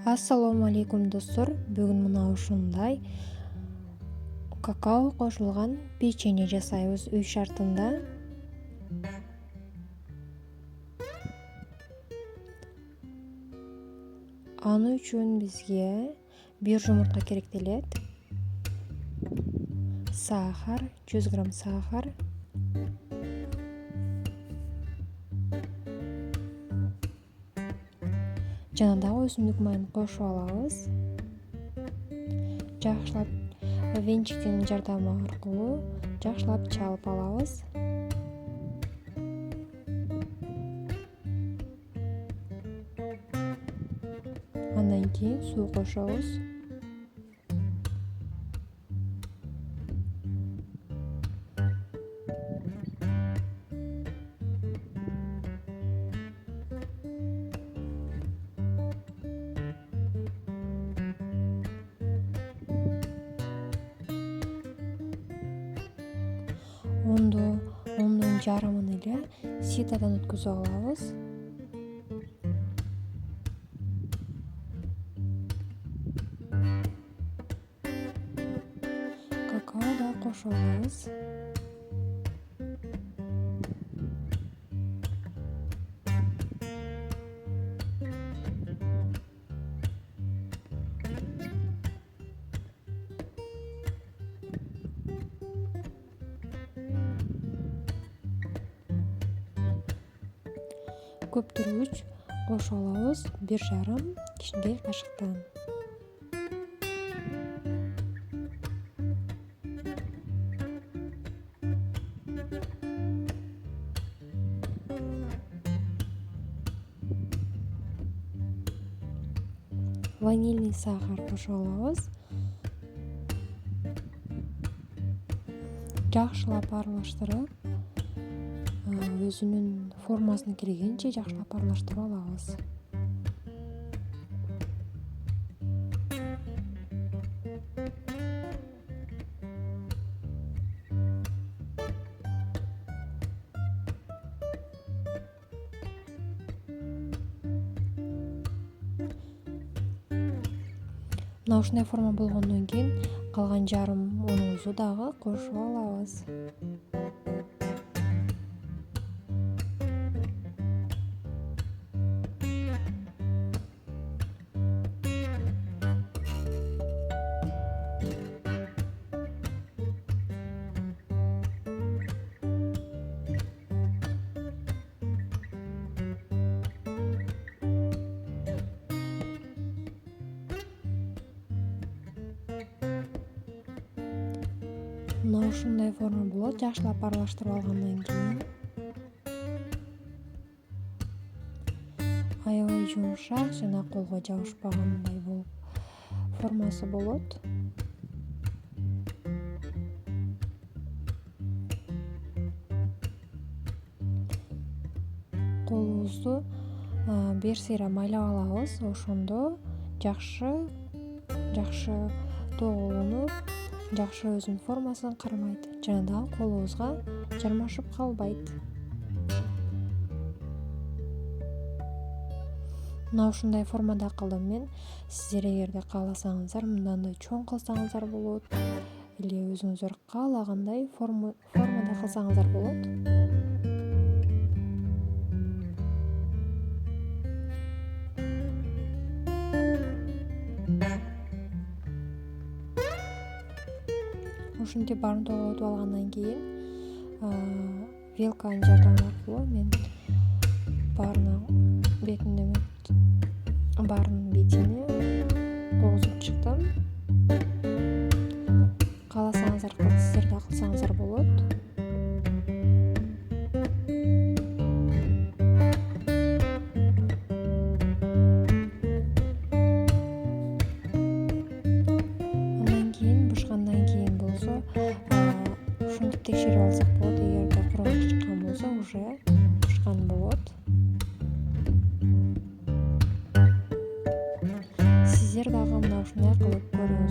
Ассаламу алейкум достор. Бүгін мына ушундай какао кошулган печенье жасайбыз үй шартында. Аны үчүн бизге 1 жумуртка керектелет. Сахар, 100 грамм сахар. Жана дагы өсүмдүк майын кошуп алабыз. Жакшылап венчиктин жардамы аркылуу жакшылап чалып алабыз. Андан кийин суу кошобуз. Ондун жарымын эле ситадан өткөзүп алабыз. Какао да кошуп алабыз. Көптүргүч кошуп алабыз 1,5 кичинекей кашыктан. Ванильный сахар кошуп алабыз. Жакшылап аралаштырып, өзүнүн формасына киргенче жакшылап аралаштырып алабыз. Мына ушундай форма болгондон кийин калган жарым унубузду дагы кошуп алабыз. Мына ушундай форма болот. Жакшылап аралаштырып алгандан кийин аябай жумшак жана колго жабышпагандай болуп формасы болот. Колубузду бир сыйра майлап алабыз. Ошондо жакшы тоголонуп, жакшы өзүнүн формасын кармайт жана дагы колубузга жармашып калбайт. Мына ушундай формада кылдым мен. Сиздер эгерде кааласаңыздар мындан да чоң кылсаңыздар болот. Или өзүңүздөр каалагандай формада кылсаңыздар болот. Ушинтип баарын тоголотуп алгандан кийин вилканын жардамы аркылуу мен баарынын бетине когузуп чыктым. Кааласаңыздар сиздер да кылсаңыздар болот. Андан кийин бышкандан кийин болсо ушинтип текшерип алсак болот. Эгерде кургак чыккан болсо уже бышкан болот. Сиздер дагы мына ушундай кылып көрүңүздөр.